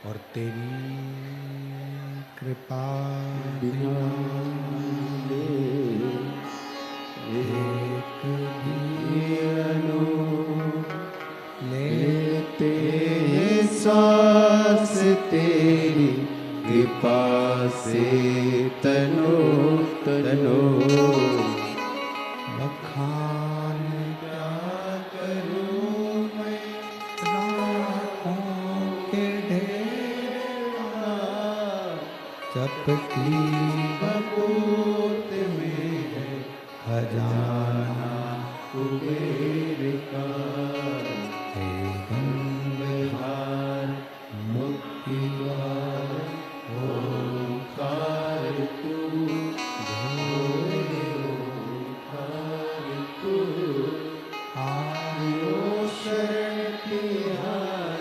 और तेरी कृपा बिना एक भी लेते सांस तेरी कृपा से तनो तनो बखान क्या करूं मैं राहों के ढेर चपटी बबूत में है खजाना कुबेर का हे गंगाधर मुक्ति द्वार ओंकार तू घोर ओंकार तू आयो शरण तिहार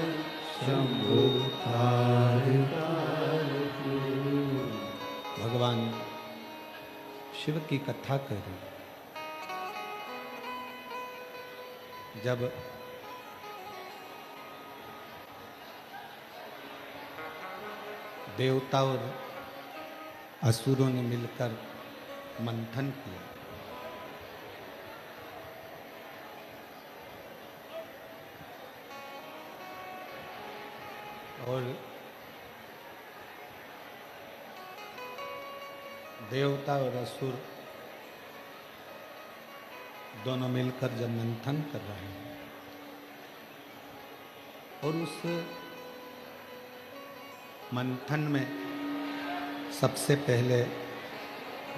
शंभु तार तार तू। भगवान शिव की कथा करें। जब देवता और असुरों ने मिलकर मंथन किया और देवता और असुर दोनों मिलकर जब मंथन कर रहे हैं और उस मंथन में सबसे पहले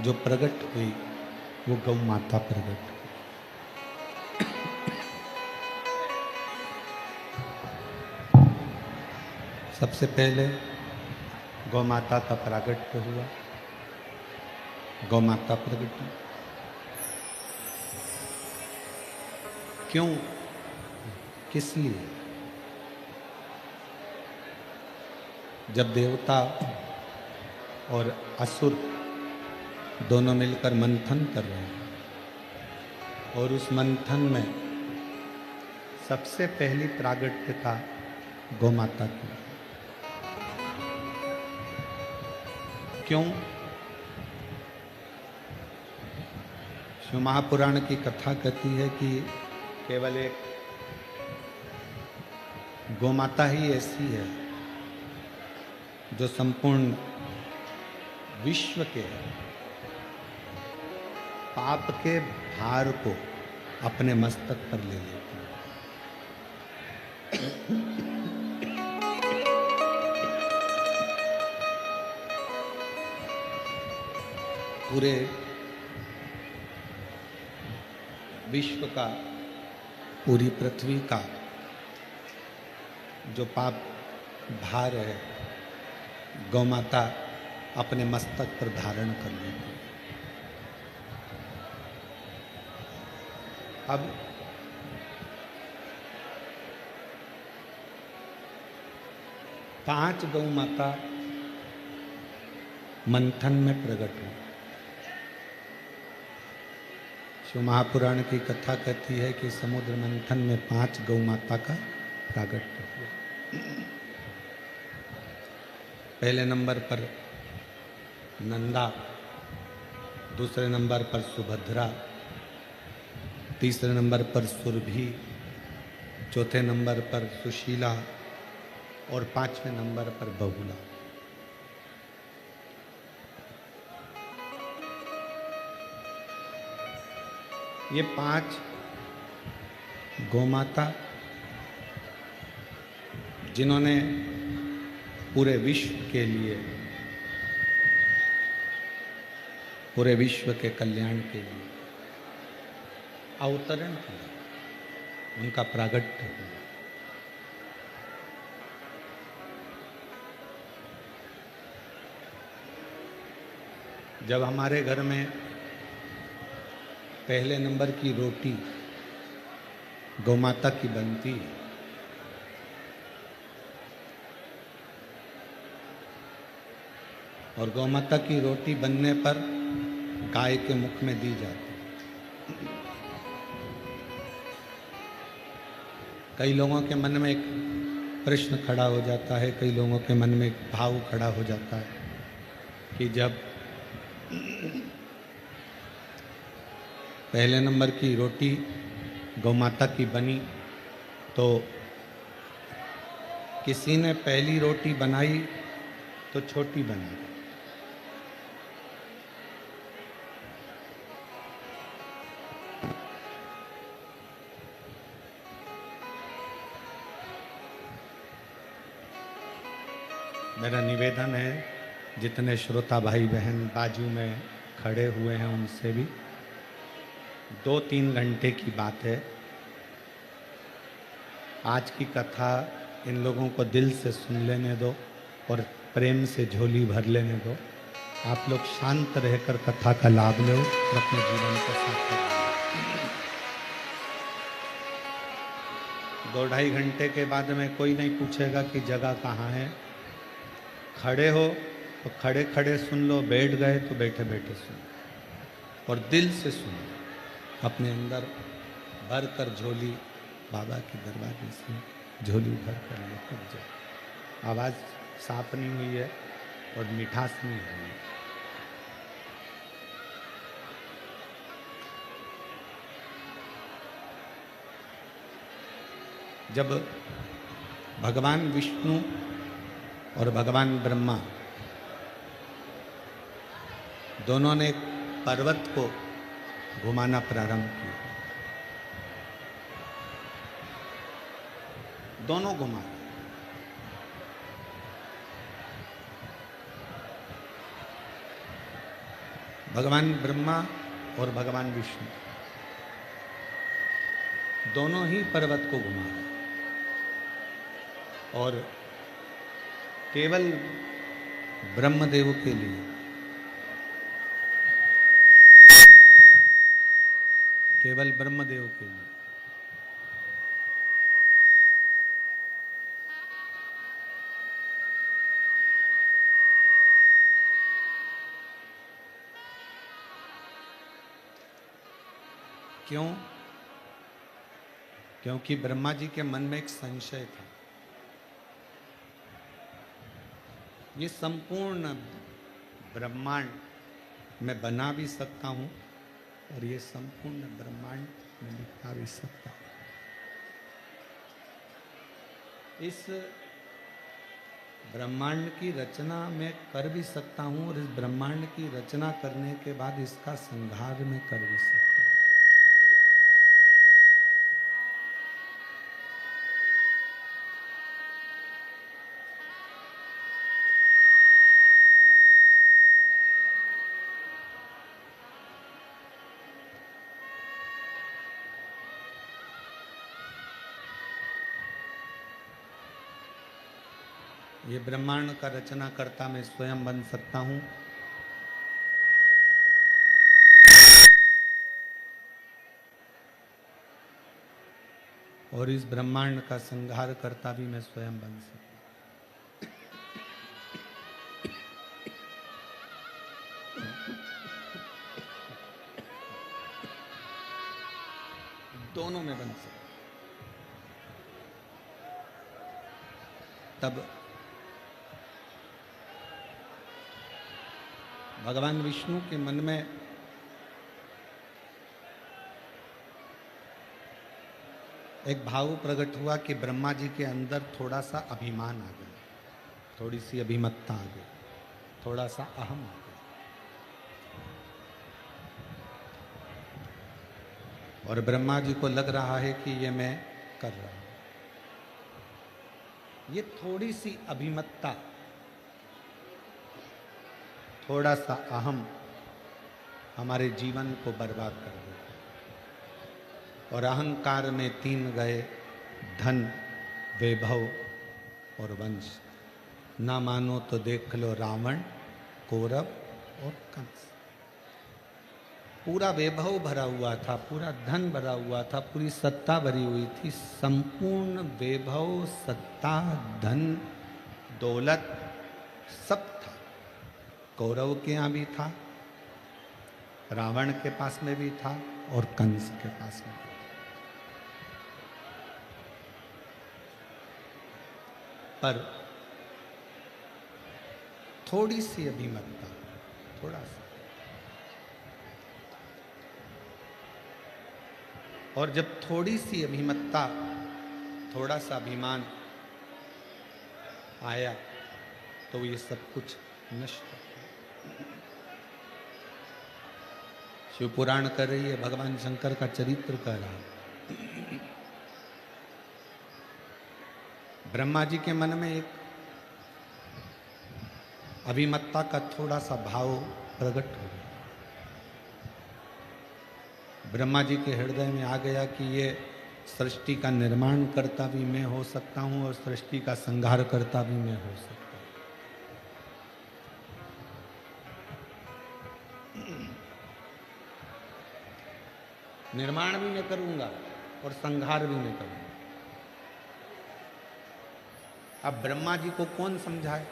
जो प्रकट हुई वो गौ माता प्रकट हुई। सबसे पहले गौ माता का प्रागट्य हुआ। गौ माता प्रकट हुई। क्यों, किस लिए? जब देवता और असुर दोनों मिलकर मंथन कर रहे हैं और उस मंथन में सबसे पहली प्रागट्यता गौ माता की। क्यों? शिव महापुराण की कथा कहती है कि केवल एक गौ माता ही ऐसी है जो संपूर्ण विश्व के पाप के भार को अपने मस्तक पर ले लेती है। पूरे विश्व का, पूरी पृथ्वी का जो पाप भार है गौ माता अपने मस्तक पर धारण कर लेती है। अब पांच गौ माता मंथन में प्रकट हुई। शिव महापुराण की कथा कहती है कि समुद्र मंथन में 5 गौ माता का प्रागट्य हुआ। पहले नंबर पर नंदा, दूसरे नंबर पर सुभद्रा, तीसरे नंबर पर सुरभि, चौथे नंबर पर सुशीला और 5वें नंबर पर बहुला। ये 5 गौमाता जिन्होंने पूरे विश्व के लिए, पूरे विश्व के कल्याण के लिए अवतरण किया, उनका प्रागट्य हुआ। जब हमारे घर में पहले नंबर की रोटी गौमाता की बनती है और गौमाता की रोटी बनने पर गाय के मुख में दी जाती है। कई लोगों के मन में एक प्रश्न खड़ा हो जाता है, कई लोगों के मन में भाव खड़ा हो जाता है कि जब पहले नंबर की रोटी गौ माता की बनी तो किसी ने पहली रोटी बनाई तो छोटी बनाई। मेरा निवेदन है जितने श्रोता भाई बहन बाजू में खड़े हुए हैं उनसे भी 2-3 घंटे की बात है। आज की कथा इन लोगों को दिल से सुन लेने दो और प्रेम से झोली भर लेने दो। आप लोग शांत रहकर कथा का लाभ लो और अपने जीवन को सार्थक करो। 2-2.5 घंटे के बाद में कोई नहीं पूछेगा कि जगह कहाँ है। खड़े हो तो खड़े खड़े सुन लो, बैठ गए तो बैठे बैठे सुनो और दिल से सुनो। अपने अंदर भर कर झोली बाबा के दरबार में से झोली भर कर लेकर जाओ। आवाज़ साफ नहीं हुई है और मिठास नहीं हुई है। जब भगवान विष्णु और भगवान ब्रह्मा दोनों ने पर्वत को घुमाना प्रारंभ किया, दोनों घुमा भगवान ब्रह्मा और भगवान विष्णु दोनों ही पर्वत को घुमा और केवल ब्रह्मदेव के लिए केवल ब्रह्मदेव के लिए क्यों? क्योंकि ब्रह्मा जी के मन में एक संशय था। ये संपूर्ण ब्रह्मांड मैं बना भी सकता हूं और ये संपूर्ण ब्रह्मांड में मिटा भी सकता हूं। इस ब्रह्मांड की रचना मैं कर भी सकता हूं और इस ब्रह्मांड की रचना करने के बाद इसका संहार मैं कर भी सकता हूं। ये ब्रह्मांड का रचना करता मैं स्वयं बन सकता हूं और इस ब्रह्मांड का संहार करता भी मैं स्वयं बन सकता हूं। दोनों में बन सकता। तब भगवान विष्णु के मन में एक भाव प्रकट हुआ कि ब्रह्मा जी के अंदर थोड़ा सा अभिमान आ गया, थोड़ी सी अभिमत्ता आ गई, थोड़ा सा अहम आ गया। और ब्रह्मा जी को लग रहा है कि ये मैं कर रहा हूं। ये थोड़ी सी अभिमत्ता, थोड़ा सा अहम हमारे जीवन को बर्बाद कर देता और अहंकार में 3 गए, धन, वैभव और वंश। ना मानो तो देख लो रावण, कौरव और कंस। पूरा वैभव भरा हुआ था, पूरा धन भरा हुआ था, पूरी सत्ता भरी हुई थी। संपूर्ण वैभव, सत्ता, धन, दौलत सब था। कौरव के यहाँ भी था, रावण के पास में भी था और कंस के पास में भी था। पर थोड़ी सी अभिमतता, थोड़ा सा। और जब थोड़ी सी अभिमतता, थोड़ा सा अभिमान आया तो ये सब कुछ नष्ट हो गया। शिव पुराण कर रही है, भगवान शंकर का चरित्र कह रहा है। ब्रह्मा जी के मन में एक अभिमत्ता का थोड़ा सा भाव प्रकट हो गया। ब्रह्मा जी के हृदय में आ गया कि ये सृष्टि का निर्माण करता भी मैं हो सकता हूं और सृष्टि का संहार करता भी मैं हो सकता हूं। निर्माण भी मैं करूंगा और संहार भी मैं करूंगा। अब ब्रह्मा जी को कौन समझाए?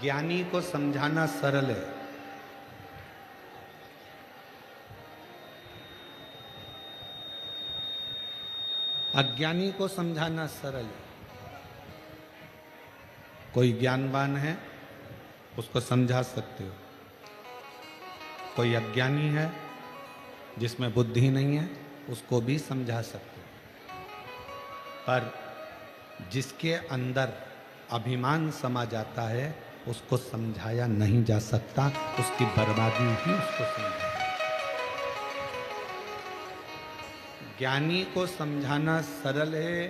ज्ञानी को समझाना सरल है, अज्ञानी को समझाना सरल है। कोई ज्ञानवान है उसको समझा सकते हो, कोई अज्ञानी है जिसमें बुद्धि नहीं है उसको भी समझा सकते हो। पर जिसके अंदर अभिमान समा जाता है उसको समझाया नहीं जा सकता, उसकी बर्बादी ही उसको समझाए। ज्ञानी को समझाना सरल है,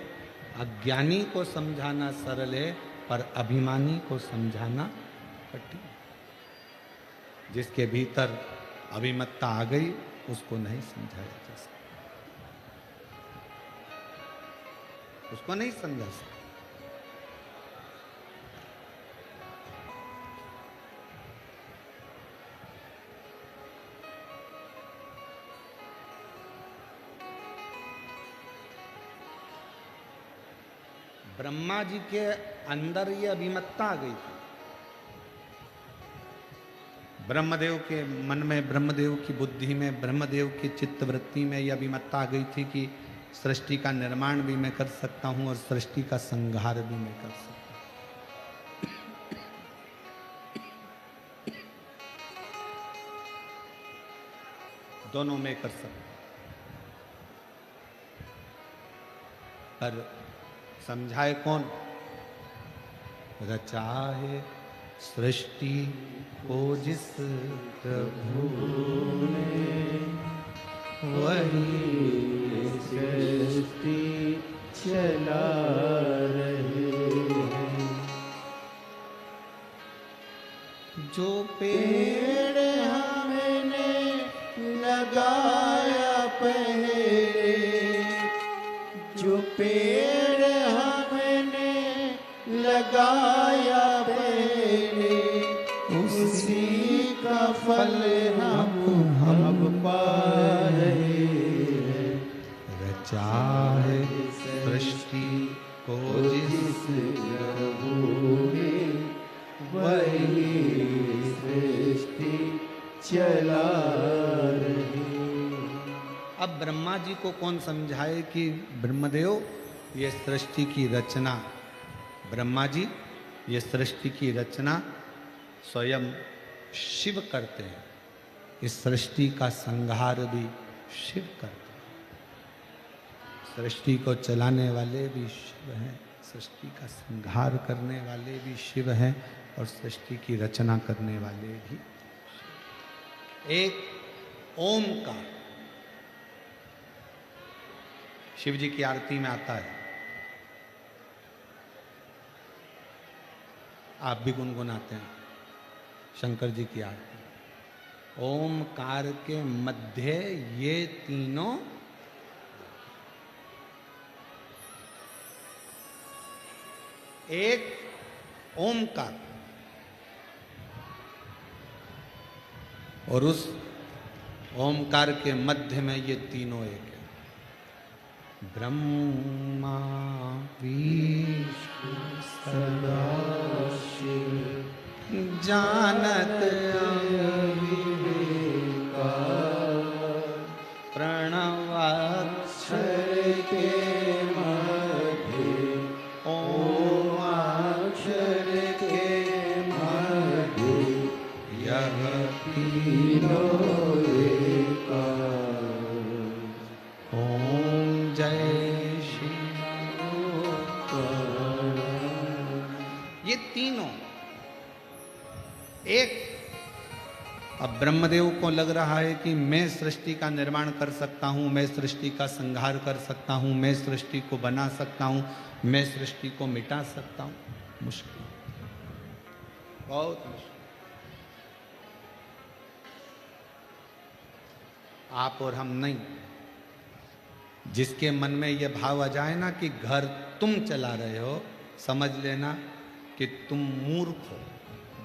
अज्ञानी को समझाना सरल है, पर अभिमानी को समझाना कठिन। जिसके भीतर अभिमत्ता आ गई उसको नहीं समझाया जा सकता, उसको नहीं समझा सकता। ब्रह्मा जी के अंदर ये अभिमत्ता आ गई थी। ब्रह्मदेव के मन में, ब्रह्मदेव की बुद्धि में, ब्रह्मदेव की चित्तवृत्ति में यह अभिमत्ता आ गई थी कि सृष्टि का निर्माण भी मैं कर सकता हूं और सृष्टि का संहार भी मैं कर सकता हूं। दोनों में कर सकता हूं। पर समझाए कौन? रचा है सृष्टि को जिस प्रभु ने, वही सृष्टि चला रहे हैं। जो पेड़ हमने लगाया पहले, जो पेड़ हमने लगाया पहले, उसी का फल हम पा रहे हैं। रचा है सृष्टि को जिस प्रभु ने, वही सृष्टि चला रही। अब ब्रह्मा जी को कौन समझाए कि ब्रह्मदेव ये सृष्टि की रचना, ब्रह्मा जी ये सृष्टि की रचना स्वयं शिव करते हैं, इस सृष्टि का संहार भी शिव करते हैं। सृष्टि को चलाने वाले भी शिव हैं, सृष्टि का संहार करने वाले भी शिव हैं और सृष्टि की रचना करने वाले भी। एक ओमकार शिव जी की आरती में आता है, आप भी गुनगुनाते हैं शंकर जी की आरती। ओमकार के मध्य ये तीनों, एक ओमकार और उस ओमकार के मध्य में ये तीनों एक है। ब्रह्मा विष्णु सदाशिव जानत जय श्री ये तीनों एक। अब ब्रह्मदेव को लग रहा है कि मैं सृष्टि का निर्माण कर सकता हूं, मैं सृष्टि का संहार कर सकता हूं, मैं सृष्टि को बना सकता हूं, मैं सृष्टि को मिटा सकता हूं। मुश्किल, बहुत मुश्किल। आप और हम नहीं। जिसके मन में यह भाव आ जाए ना कि घर तुम चला रहे हो, समझ लेना कि तुम मूर्ख हो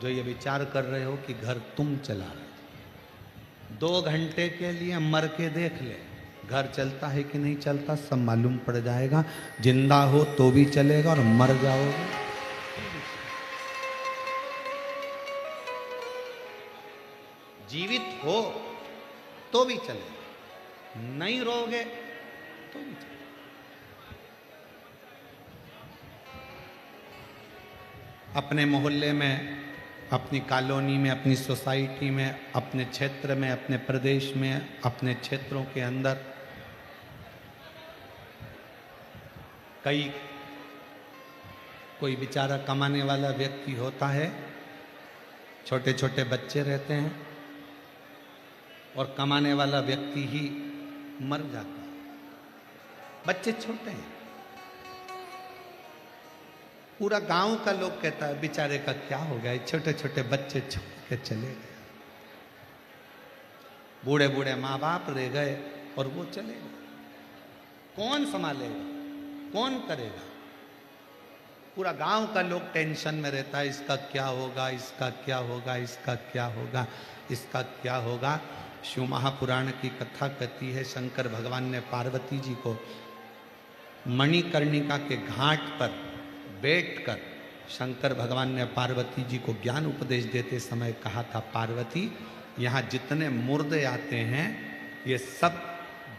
जो ये विचार कर रहे हो कि घर तुम चला रहे हो। 2 घंटे के लिए मर के देख ले, घर चलता है कि नहीं चलता सब मालूम पड़ जाएगा। जिंदा हो तो भी चलेगा और मर जाओगे। जीवित हो तो भी चलेगा, नहीं रहोगे तो भी चलेगा। अपने मोहल्ले में, अपनी कॉलोनी में, अपनी सोसाइटी में, अपने क्षेत्र में, अपने प्रदेश में, अपने क्षेत्रों के अंदर कोई बेचारा कमाने वाला व्यक्ति होता है, छोटे छोटे बच्चे रहते हैं और कमाने वाला व्यक्ति ही मर जाता है। बच्चे छोटे हैं, पूरा गांव का लोग कहता है बेचारे का क्या हो गया, छोटे छोटे बच्चे छोड़ के चले गए। बूढ़े बूढ़े माँ बाप रह गए और वो चले गए। कौन संभालेगा, कौन करेगा? पूरा गांव का लोग टेंशन में रहता है, इसका क्या होगा, इसका क्या होगा, इसका क्या होगा, इसका क्या होगा। शिव महापुराण की कथा कहती है, शंकर भगवान ने पार्वती जी को मणिकर्णिका के घाट पर बैठकर शंकर भगवान ने पार्वती जी को ज्ञान उपदेश देते समय कहा था, पार्वती यहाँ जितने मुर्दे आते हैं ये सब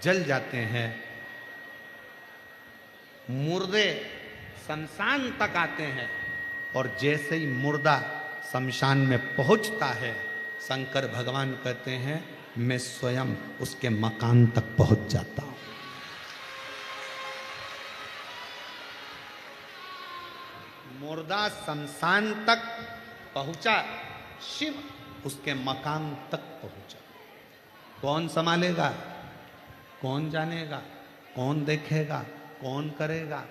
जल जाते हैं। मुर्दे शमशान तक आते हैं और जैसे ही मुर्दा शमशान में पहुंचता है, शंकर भगवान कहते हैं मैं स्वयं उसके मकान तक पहुंच जाता हूं। मुर्दा शमशान तक पहुंचा, शिव उसके मकान तक पहुंचा। कौन संभालेगा, कौन जानेगा, कौन देखेगा, कौन करेगा?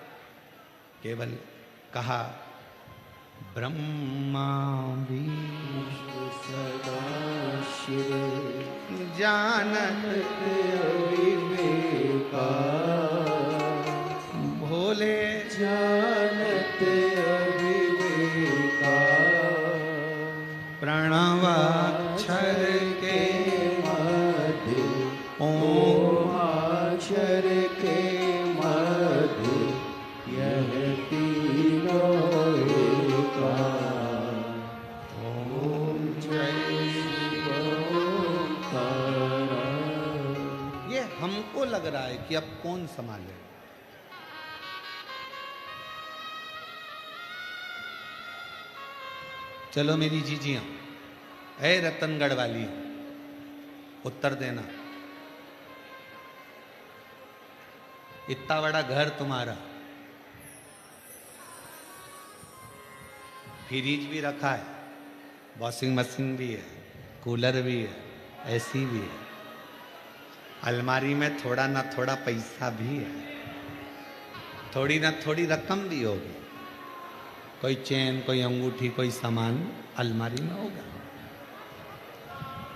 केवल कहा ब्रह्मा विष्णु सदा शिव जानत विवेका भोले जानत अविवेका प्रणवाक्षर के मध्य ओम अक्षर के मध्य यह तीनों एका। ओम जय शिव ओंकार। ये हमको लग रहा है कि अब कौन संभाले। चलो मेरी जीजियां, ऐ रतनगढ़ वाली, उत्तर देना। इतना बड़ा घर तुम्हारा, फ्रिज भी रखा है, वॉशिंग मशीन भी है, कूलर भी है, एसी भी है, अलमारी में थोड़ा ना थोड़ा पैसा भी है, थोड़ी ना थोड़ी रकम भी होगी, कोई चेन, कोई अंगूठी, कोई सामान अलमारी में होगा।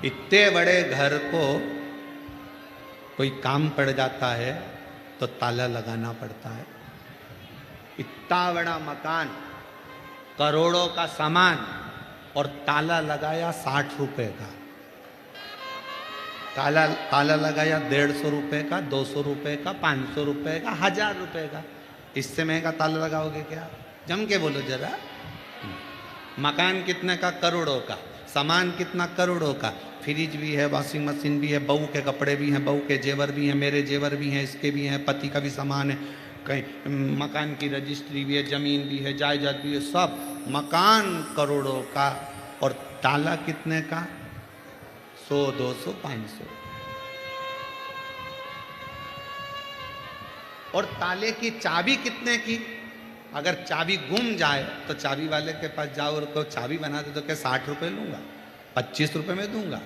इतने बड़े घर को कोई काम पड़ जाता है तो ताला लगाना पड़ता है। इतना बड़ा मकान, करोड़ों का सामान और ताला लगाया 60 रुपए का। ताला लगाया 150 रुपए का, 200 रुपए का, 500 रुपए का, 1000 रुपए का। इससे महंगा ताला लगाओगे क्या? जम के बोलो जरा। मकान कितने का? करोड़ों का। सामान कितना? करोड़ों का। फ्रिज भी है, वॉशिंग मशीन भी है, बहू के कपड़े भी हैं, बहू के जेवर भी हैं, मेरे जेवर भी हैं, इसके भी हैं, पति का भी सामान है, कहीं मकान की रजिस्ट्री भी है, जमीन भी है, जायदाद भी है, सब। मकान करोड़ों का और ताला कितने का? 100, 200, 500। और ताले की चाबी कितने की? अगर चाबी गुम जाए तो चाबी वाले के पास जाओ और को चाबी बना दे तो क्या 60 रुपए लूंगा, 25 रुपए में दूंगा।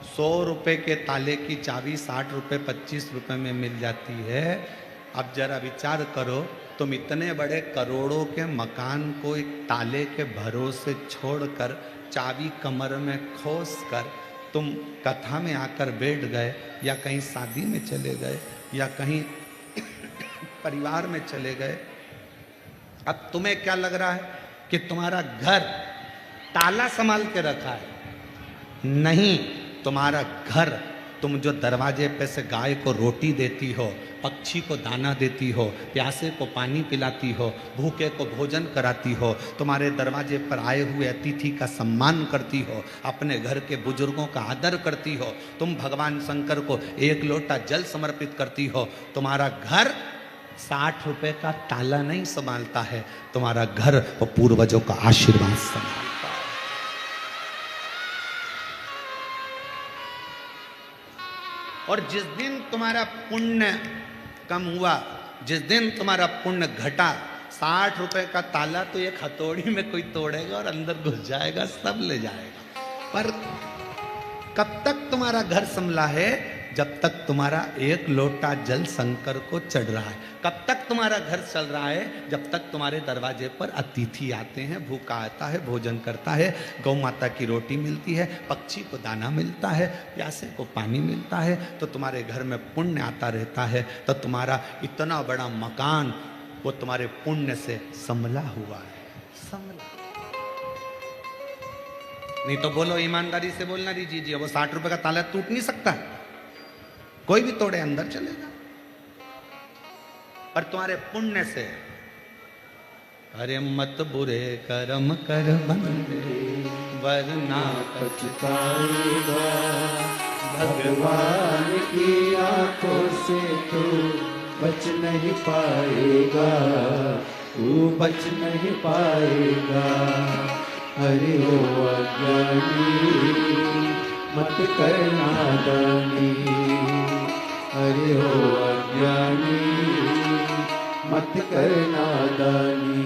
100 रुपए के ताले की चाबी 60 रुपए 25 रुपए में मिल जाती है। अब जरा विचार करो, तुम इतने बड़े करोड़ों के मकान को एक ताले के भरोसे छोड़कर, चाबी कमर में खोस कर तुम कथा में आकर बैठ गए, या कहीं शादी में चले गए, या कहीं परिवार में चले गए। अब तुम्हें क्या लग रहा है कि तुम्हारा घर ताला संभाल के रखा है? नहीं, तुम्हारा घर, तुम जो दरवाजे पे से गाय को रोटी देती हो, पक्षी को दाना देती हो, प्यासे को पानी पिलाती हो, भूखे को भोजन कराती हो, तुम्हारे दरवाजे पर आए हुए अतिथि का सम्मान करती हो, अपने घर के बुजुर्गों का आदर करती हो, तुम भगवान शंकर को 1 लोटा जल समर्पित करती हो। तुम्हारा घर 60 रुपए का ताला नहीं संभालता है, तुम्हारा घर वो पूर्वजों का आशीर्वाद संभालता है। और जिस दिन तुम्हारा पुण्य कम हुआ, जिस दिन तुम्हारा पुण्य घटा, 60 रुपए का ताला तो एक हथौड़ी में कोई तोड़ेगा और अंदर घुस जाएगा, सब ले जाएगा। पर कब तक तुम्हारा घर संभला है? जब तक तुम्हारा 1 लोटा जल शंकर को चढ़ रहा है। कब तक तुम्हारा घर चल रहा है? जब तक तुम्हारे दरवाजे पर अतिथि आते हैं, भूखा आता है, भोजन करता है, गौ माता की रोटी मिलती है, पक्षी को दाना मिलता है, प्यासे को पानी मिलता है, तो तुम्हारे घर में पुण्य आता रहता है। तो तुम्हारा इतना बड़ा मकान वो तुम्हारे पुण्य से संभला हुआ है, संभला। नहीं तो बोलो, ईमानदारी से बोलना दीजिए, वो 60 रुपए का ताला टूट नहीं सकता, कोई भी तोड़े अंदर चलेगा। पर तुम्हारे पुण्य से, अरे मत बुरे कर्म कर बंदे वरना पछताएगा, भगवान की आंखों से तू बच नहीं पाएगा, तू बच नहीं पाएगा। हरि हो अज्ञानी मत करना दानी, हरि हो अज्ञानी मत करना दानी।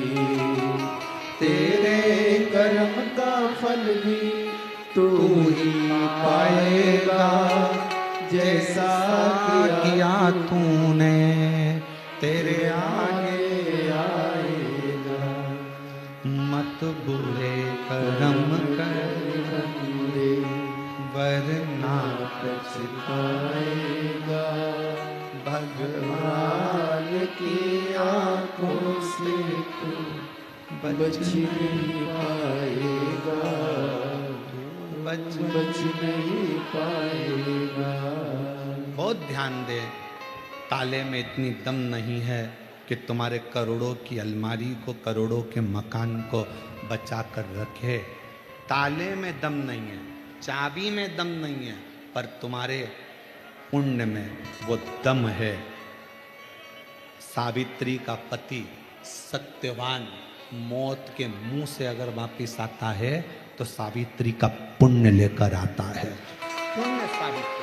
तेरे कर्म का फल भी तू ही पाएगा, जैसा किया तूने तेरे आगे आएगा। मत बुरे कर्म कर वरना पछताएगा, भगवान की आंखों से तू बच नहीं पाएगा, बच नहीं पाएगा। बहुत ध्यान दे, ताले में इतनी दम नहीं है कि तुम्हारे करोड़ों की अलमारी को, करोड़ों के मकान को बचा कर रखे। ताले में दम नहीं है, चाबी में दम नहीं है, पर तुम्हारे पुण्य में वो दम है। सावित्री का पति सत्यवान मौत के मुंह से अगर वापिस आता है तो सावित्री का पुण्य लेकर आता है। पुण्य सावित्री